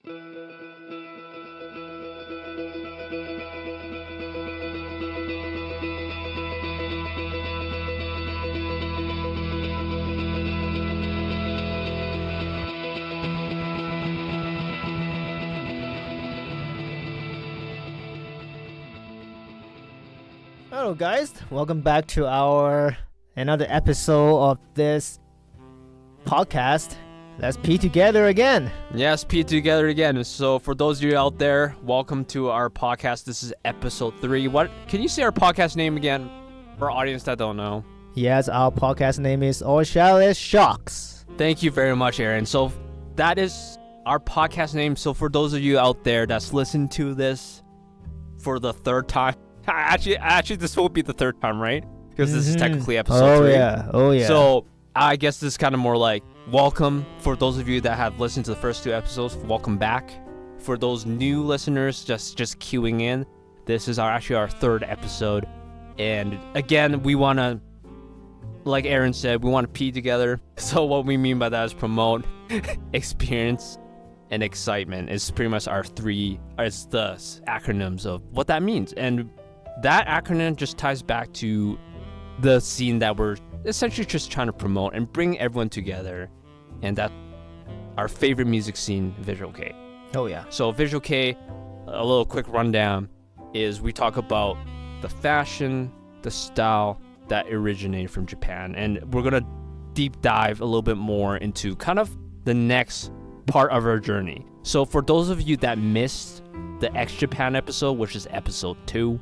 Hello guys, welcome back to our another episode of this podcast. Let's pee together again. Yes, pee together again. So for those of you out there, welcome to our podcast. This is episode 3. What can you say our podcast name again for our audience that don't know? Yes, our podcast name is Oshare ShoX. Thank you very much, Aaron. So that is our podcast name. So for those of you out there that's listened to this for the third time, actually this will be the third time, right? Because this is technically episode 3. Oh yeah. So I guess this is kind of more like welcome for those of you that have listened to the first 2 episodes. Welcome back. For those new listeners, just queuing in, this is our 3rd episode. And again, we want to, like Aaron said, we want to pee together. So what we mean by that is promote, experience, and excitement. Is pretty much our 3, it's the acronyms of what that means. And that acronym just ties back to the scene that we're essentially just trying to promote and bring everyone together, and that our favorite music scene, Visual Kei. Oh yeah. So Visual Kei, a little quick rundown, is we talk about the fashion, the style that originated from Japan, and we're gonna deep dive a little bit more into kind of the next part of our journey. So for those of you that missed the Xjapan episode, which is episode 2,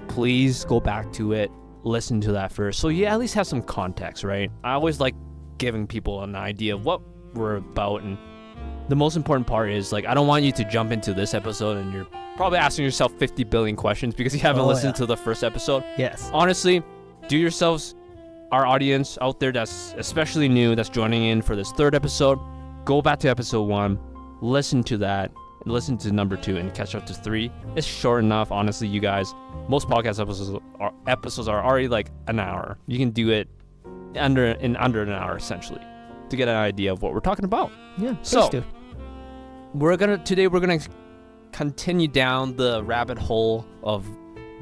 please go back to it, listen to that first, so you at least have some context, right? I always like giving people an idea of what we're about, and the most important part is, like, I don't want you to jump into this episode and you're probably asking yourself 50 billion questions because you haven't listened to the first episode. Yes. Honestly, do yourselves, our audience out there that's especially new, that's joining in for this 3rd episode, go back to episode 1, listen to that, listen to number 2, and catch up to 3. It's short enough, honestly, you guys. Most podcast episodes are already like an hour. You can do it under an hour, essentially, to get an idea of what we're talking about. Yeah. So do. today we're gonna continue down the rabbit hole of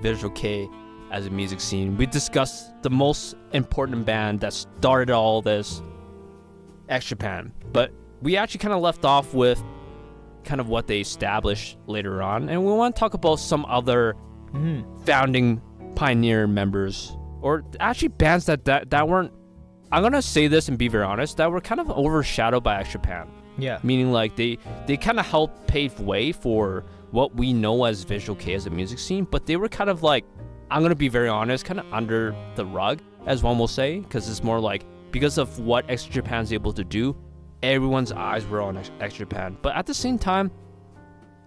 Visual Kei as a music scene. We discussed the most important band that started all this, Xjapan, but we actually kind of left off with kind of what they established later on, and we want to talk about some other founding pioneer members, or actually bands that weren't, I'm gonna say this and be very honest, that were kind of overshadowed by Xjapan. Yeah. Meaning like they kind of helped pave way for what we know as Visual Kei as a music scene, but they were kind of like, I'm gonna be very honest, kind of under the rug, as one will say, because it's more like, because of what Xjapan's able to do, everyone's eyes were on Xjapan. But at the same time,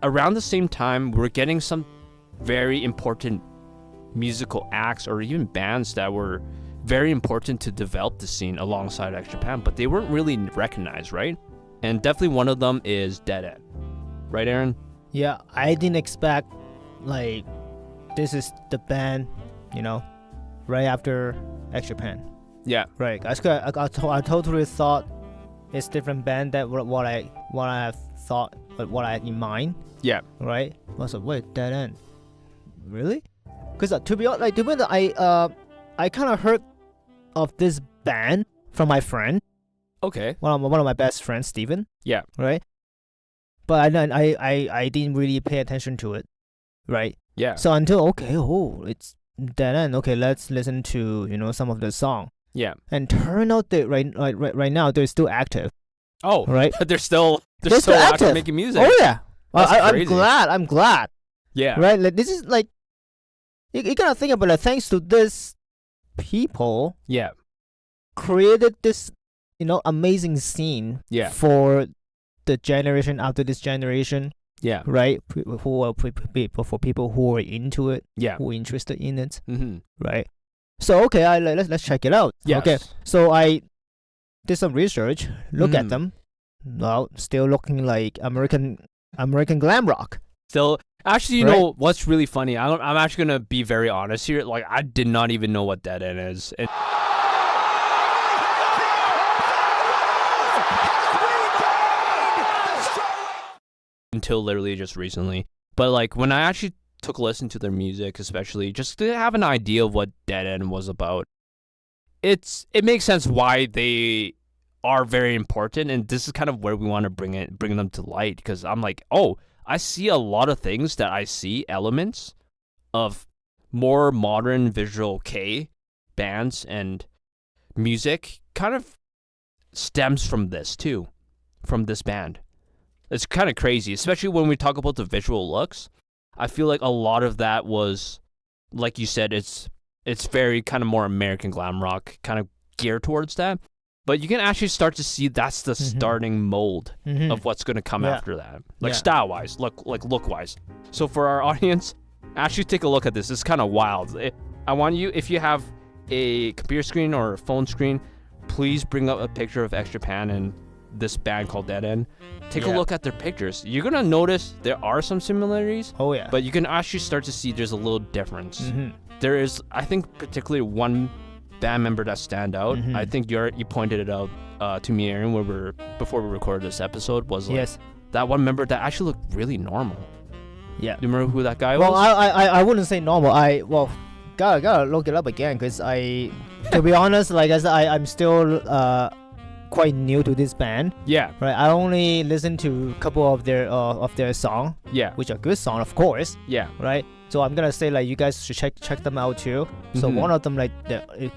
around the same time, we're getting some very important musical acts or even bands that were very important to develop the scene alongside Xjapan, but they weren't really recognized, right? And definitely one of them is Dead End. Right, Aaron? Yeah, I didn't expect, like, this is the band, right after Xjapan. Yeah. Right. I totally thought it's different band that what I have thought, but what I had in mind. Yeah. Right. I was like, wait, Dead End, really? Because to be honest, I kind of heard of this band from my friend. Okay. One of my best friends, Steven. Yeah. Right. But I didn't really pay attention to it. Right. Yeah. So until it's Dead End. Okay, let's listen to some of the song. Yeah. And turn out that right now they're still active. Oh. Right. They're still active making music. Oh yeah. I'm glad. Yeah. Right. Like this is like you gotta think about it. Thanks to this people. Yeah. Created this amazing scene. Yeah. For the generation after this generation. Yeah. Right. For people who are into it. Yeah. Who are interested in it. Mm-hmm. Right. So okay, let's check it out. Yes. Okay. So I did some research. Look at them. Well, still looking like American glam rock. Still, actually, you know what's really funny? I'm actually gonna be very honest here. Like, I did not even know what Dead End is. until literally just recently. But like when I actually took a listen to their music, especially just to have an idea of what Dead End was about, it makes sense why they are very important, and this is kind of where we want to bring them to light, because I'm like, oh, I see a lot of things that I see elements of more modern Visual Kei bands and music kind of stems from this too, from this band. It's kind of crazy, especially when we talk about the visual looks. I feel like a lot of that was, like you said, it's very kind of more American glam rock, kind of geared towards that. But you can actually start to see that's the starting mold of what's going to come after that, like style-wise, look-wise. So for our audience, actually take a look at this. It's kind of wild. I want you, if you have a computer screen or a phone screen, please bring up a picture of Xjapan and this band called Dead End. Take a look at their pictures. You're going to notice there are some similarities. Oh, yeah. But you can actually start to see there's a little difference. There is, I think, particularly one band member that stand out. I think you pointed it out to me, Aaron, before we recorded this episode, was like that one member that actually looked really normal. Yeah. Do you remember who that guy was? was? I wouldn't say normal. Gotta look it up again, because to be honest, like I said, I'm still quite new to this band. Yeah. Right. I only listened to a couple of their song. Yeah. Which are good song, of course. Yeah. Right. So I'm gonna say like you guys should check them out too. So one of them, like the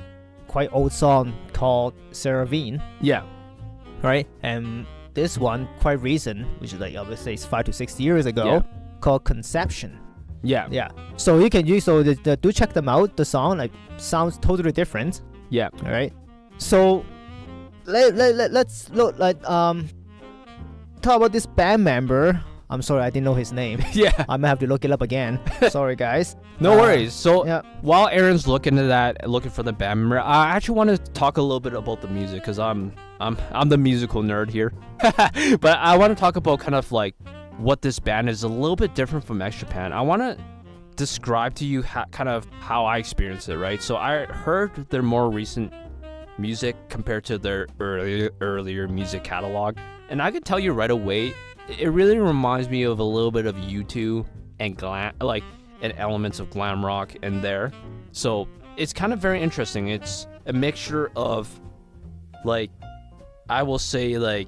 quite old song called Seravine. Yeah. Right. And this one quite recent, which is like I would say it's 5 to 6 years ago, called Conception. Yeah. Yeah. So you can do check them out. The song like sounds totally different. Yeah. All right. So let's look like talk about this band member. I'm sorry, I didn't know his name. Yeah. I'm gonna have to look it up again. Sorry, guys. No worries. So while Aaron's looking for the band member, I actually want to talk a little bit about the music, because I'm the musical nerd here. But I want to talk about kind of like what this band is a little bit different from Xjapan. I want to describe to you kind of how I experienced it, right? So I heard their more recent music compared to their earlier music catalog, and I could tell you right away, it really reminds me of a little bit of U2 and and elements of glam rock in there. So it's kind of very interesting. It's a mixture of, like, I will say, like,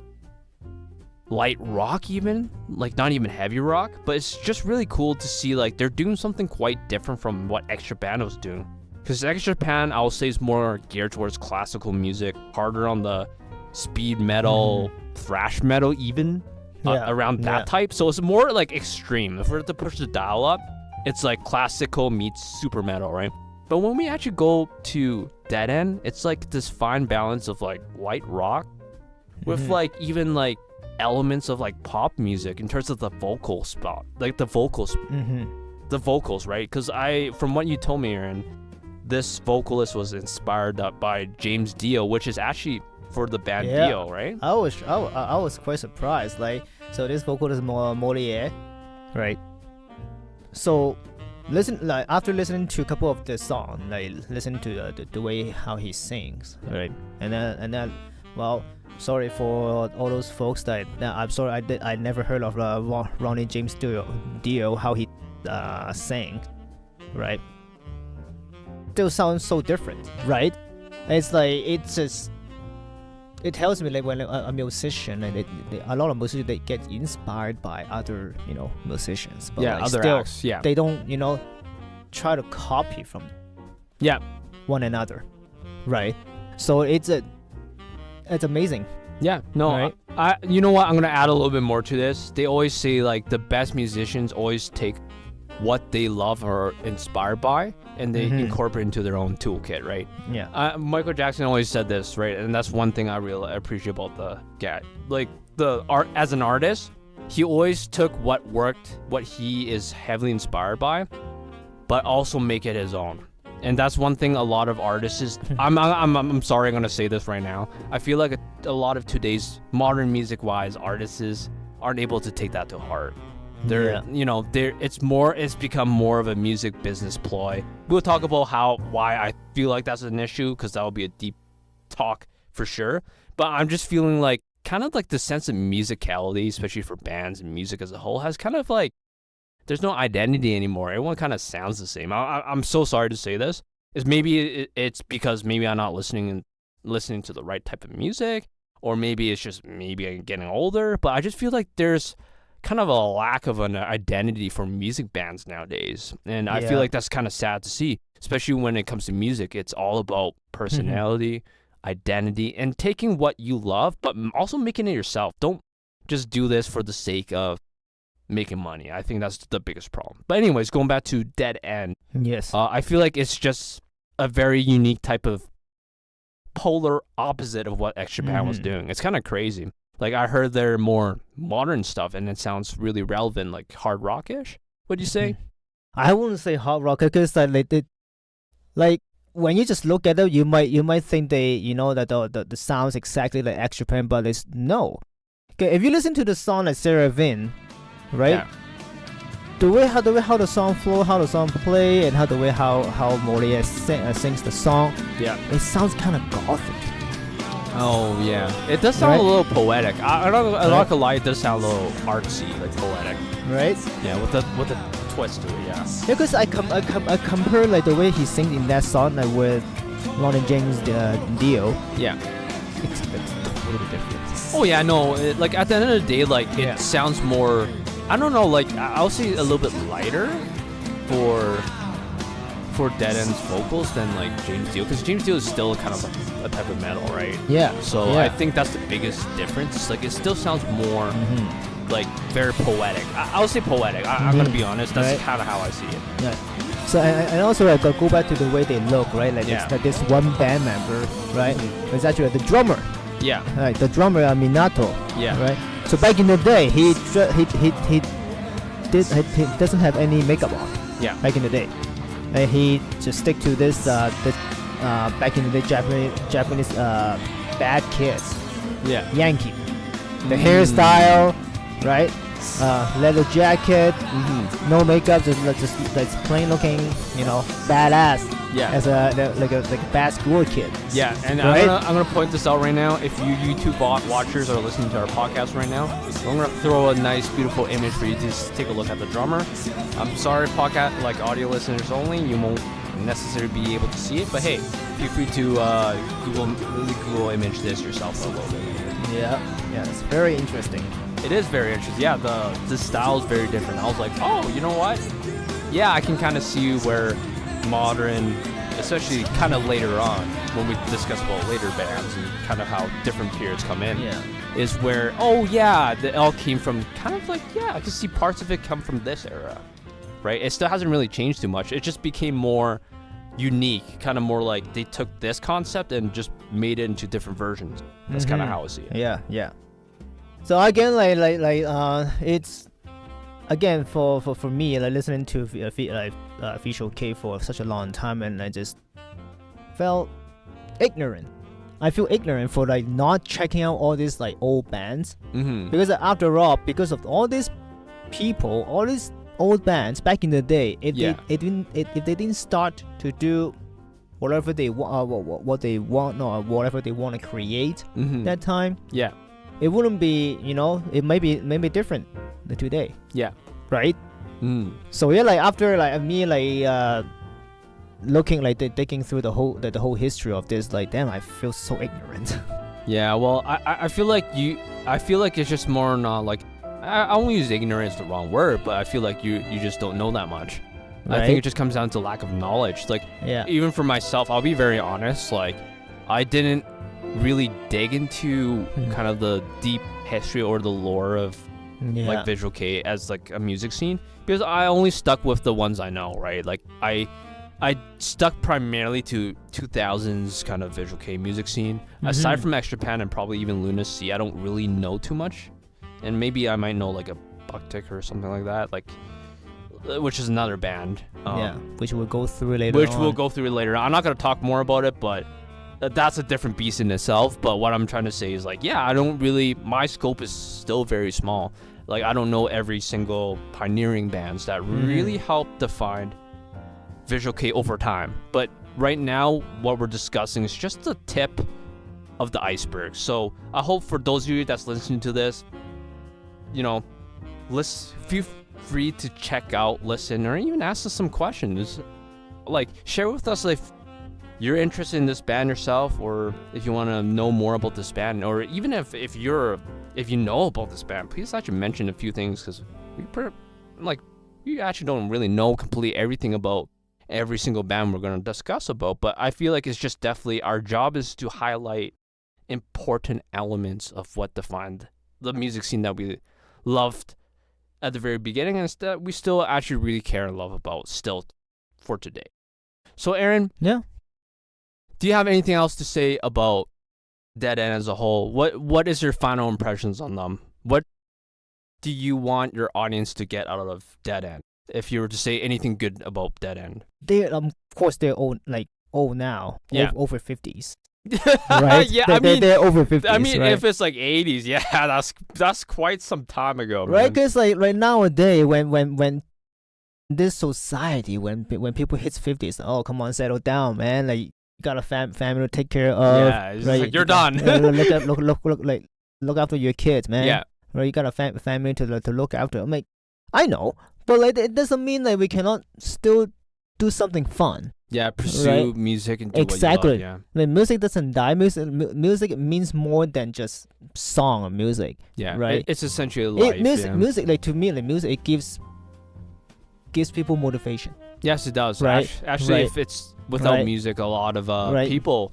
light rock, even like not even heavy rock, but it's just really cool to see like they're doing something quite different from what Xjapan was doing, because Xjapan, I will say, is more geared towards classical music, harder on the speed metal, thrash metal, even around that type. So it's more like extreme. If we're to push the dial up, it's like classical meets super metal, right? But when we actually go to Dead End, it's like this fine balance of like light rock with like even like elements of like pop music in terms of the vocal spot, like the vocals, right? Because from what you told me, Aaron, this vocalist was inspired by James Dio, which is actually for the band Dio, right? I was quite surprised. Like, so this vocalist is Moliere, right? So after listening to a couple of the songs, like listen to the way how he sings, right? And then well, sorry for all those folks that I'm sorry I never heard of Ronnie James Dio how he sang, right? Still sounds so different, right? It's like it tells me like when a musician, and a lot of musicians, they get inspired by other musicians, but like other still, acts, they don't try to copy from one another, right? So it's amazing. Yeah, no, right? You know what? I'm gonna add a little bit more to this. They always say like the best musicians always take what they love or are inspired by, and they incorporate into their own toolkit, right? Yeah. Michael Jackson always said this, right? And that's one thing I really appreciate about the guy. Like the art as an artist, he always took what worked, what he is heavily inspired by, but also make it his own. And that's one thing a lot of artists is. I'm sorry, I'm gonna say this right now. I feel like a lot of today's modern music-wise artists aren't able to take that to heart. It's become more of a music business ploy. We'll talk about why I feel like that's an issue, because that will be a deep talk for sure. But I'm just feeling like kind of like the sense of musicality, especially for bands and music as a whole, has kind of like, there's no identity anymore. Everyone kind of sounds the same. I'm so sorry to say this. Is maybe it's because maybe I'm not listening to the right type of music, or maybe it's just maybe I'm getting older. But I just feel like there's kind of a lack of an identity for music bands nowadays, and I feel like that's kind of sad to see, especially when it comes to music. It's all about personality, identity, and taking what you love, but also making it yourself. Don't just do this for the sake of making money. I think that's the biggest problem. But anyways, going back to Dead End. Yes. I feel like it's just a very unique type of polar opposite of what Xjapan was doing. It's kind of crazy. Like, I heard they're more modern stuff, and it sounds really relevant, like hard rockish. What'd you say? I wouldn't say hard rock because like when you just look at it, you might think that the sounds exactly like Xjapan, but it's no. Okay, if you listen to the song like Seraphine, right? Yeah. The way how the song flow, how the song play, and how Molière sings the song, it sounds kind of gothic. Oh yeah, it does sound a little poetic. I'm not gonna lie, it does sound a little artsy, like poetic. Right? Yeah, with the twist to it. Yeah. Because I compare like the way he sings in that song like with Ronnie James Dio. Yeah. It's totally different. Oh yeah, no. Like at the end of the day, like it sounds more. I don't know. Like I'll say a little bit lighter for Dead End's vocals than like James Dio, because James Dio is still kind of like a type of metal, right? Yeah. So I think that's the biggest difference. Like it still sounds more like very poetic. I'll say poetic. I'm gonna be honest. That's kind of how I see it. Yeah. So and also like go back to the way they look, right? Like it's like this one band member, right? It's actually the drummer. Yeah. Right. The drummer Minato. Yeah. Right. So back in the day, he doesn't have any makeup on. Yeah. Back in the day. And he just stick to this back in the day Japanese bad kids. Yeah. Yankee. The hairstyle, right? Leather jacket, no makeup, just plain looking, badass. Yeah. As like a bad school kid. Yeah, and right? I'm gonna point this out right now. If you YouTube watchers are listening to our podcast right now, I'm gonna throw a nice, beautiful image for you to just take a look at the drummer. I'm sorry, podcast like audio listeners only. You won't necessarily be able to see it, but hey, feel free to Google image this yourself a little bit. Yeah, it's very interesting. It is very interesting. Yeah, the style is very different. I was like, oh, you know what? Yeah, I can kind of see where modern, especially kind of later on when we discuss about later bands and kind of how different periods come in, is where it all came from kind of like I can see parts of it come from this era, right? It still hasn't really changed too much. It just became more unique, kind of more like they took this concept and just made it into different versions. That's kind of how I see it. Yeah. So again, it's again for me, like listening to Visual Kei for such a long time, and I just felt ignorant. I feel ignorant for like not checking out all these like old bands, because after all, because of all these people, all these old bands back in the day, if they didn't start to do whatever they what they want or whatever they want to create that time, it wouldn't be, it may be different than today. Yeah. Right? So like after like me like looking like digging through the whole history of this, like damn, I feel so ignorant. Yeah, well, I feel like it's just more not like I won't use ignorance the wrong word, but I feel like you just don't know that much. Right? I think it just comes down to lack of knowledge. Like even for myself, I'll be very honest, like I didn't really dig into kind of the deep history or the lore of like Visual Kei as like a music scene, because I only stuck with the ones I know, right? Like I stuck primarily to 2000s kind of Visual Kei music scene. Aside from Xjapan and probably even Lunacy, I don't really know too much. And maybe I might know like a Bucktick or something like that, like which is another band. Which we'll go through later. I'm not gonna talk more about it, but that's a different beast in itself. But what I'm trying to say is like, I don't really, my scope is still very small. Like I don't know every single pioneering bands that really helped define Visual Kei over time. But right now, what we're discussing is just the tip of the iceberg. So I hope for those of you that's listening to this, you know, feel free to check out, listen, or even ask us some questions. Like, share with us if you're interested in this band yourself, or if you want to know more about this band, or even if you know about this band, please actually mention a few things, because we actually don't really know completely everything about every single band we're going to discuss about. But I feel like it's just definitely our job is to highlight important elements of what defined the music scene that we loved at the very beginning, and that we still actually really care and love about still for today. So Aaron, Yeah. do you have anything else to say about Dead End as a whole? What is your final impressions on them? What do you want your audience to get out of Dead End? If you were to say anything good about Dead End. They of course they're old now. Yeah. Over 50s. Right? Yeah, they're over 50s. I mean, right? if it's like 80s, yeah, that's quite some time ago, right? man. Because like nowadays, when this society, when people hit 50s, oh come on, settle down, man. Like you got a family to take care of. Yeah, it's right? like you're done. Look after your kids, man. Yeah. Right, you got a family to look after. I'm like, I know, but like it doesn't mean that we cannot still do something fun. Yeah, pursue right? music and do Exactly. what you love. Like music doesn't die. Music means more than just song or music. Yeah, right. It's essentially life. Music, like to me, like music, it gives people motivation. Yes, it does. Right. Actually, right. if it's without right. music, a lot of right. people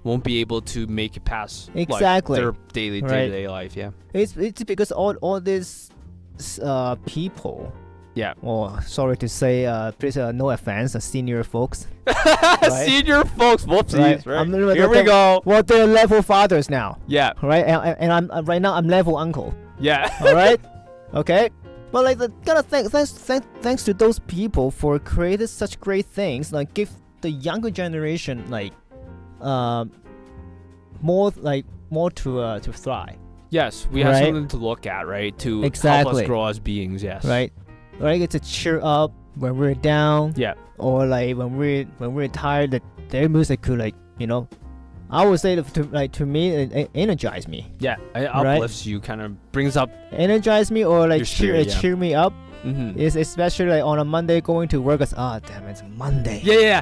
won't be able to make it past exactly their daily day-to-day life. Yeah. It's because all these people. Yeah. Oh, sorry to say, please no offense, senior folks. Right? Senior folks, whoopsies. Right. Right. Here we go. Well, they're level fathers now. Yeah. Right. And I'm right now I'm level uncle. Yeah. All right. Okay. But like, gotta thanks to those people for creating such great things. Like, give the younger generation more to thrive. Yes, we have right? something to look at, right? To exactly. help us grow as beings. Yes. Right. Right. To cheer up when we're down. Yeah. Or like when we're tired, that their music could I would say that to me it energize me. Yeah. It uplifts you, kind of brings up. Energize me or like your spirit, cheer me up. Mm-hmm. Is especially like on a Monday going to work. Damn, it's Monday. Yeah.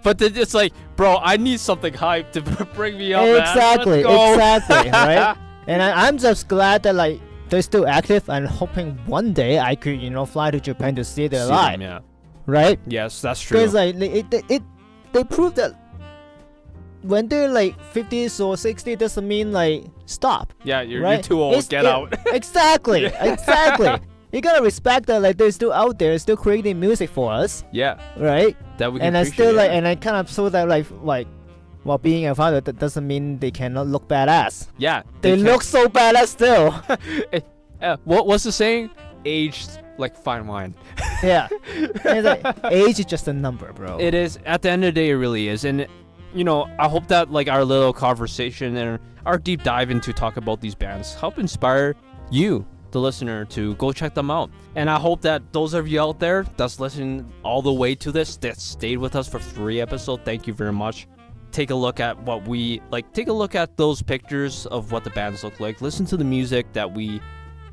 But then it's like, bro, I need something hype to bring me up. Exactly. Man. Let's go. Exactly. Right. And I'm just glad that like they're still active and hoping one day I could fly to Japan to see them live. Yeah. Right. Yes, that's true. Because like they prove that when they're like 50s or 60s doesn't mean like stop. Yeah, you're right? too old. Get out. Exactly. Exactly. You gotta respect that like they're still out there, still creating music for us. Yeah. Right. That we can and I still appreciate, and I kind of saw that like while being a father, that doesn't mean they cannot look badass. Yeah. They look so badass still. What's the saying? Aged like fine wine. Yeah. And it's like, age is just a number, bro. It is. At the end of the day, it really is. And I hope that like our little conversation and our deep dive into talk about these bands help inspire you, the listener, to go check them out. And I hope that those of you out there that's listening all the way to this, that stayed with us for 3 episodes, thank you very much. Take a look at what we like. Take a look at those pictures of what the bands look like. Listen to the music that we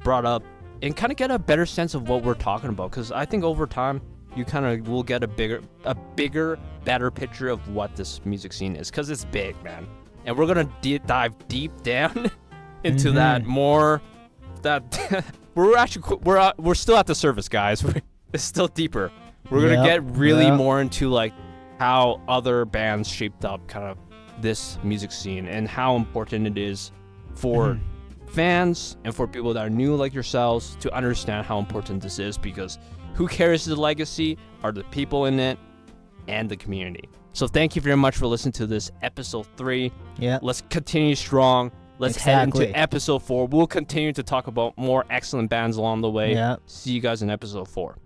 brought up, and kind of get a better sense of what we're talking about. Because I think over time, you kind of will get a bigger, better picture of what this music scene is. Because it's big, man. And we're gonna dive deep down into that more. That we're still at the surface, guys. It's still deeper. We're gonna get really more into like how other bands shaped up kind of this music scene and how important it is for fans and for people that are new like yourselves to understand how important this is, because who carries the legacy are the people in it and the community. So thank you very much for listening to this episode 3. Yeah. Let's continue strong. Let's head into episode 4. We'll continue to talk about more excellent bands along the way. Yeah. See you guys in episode 4.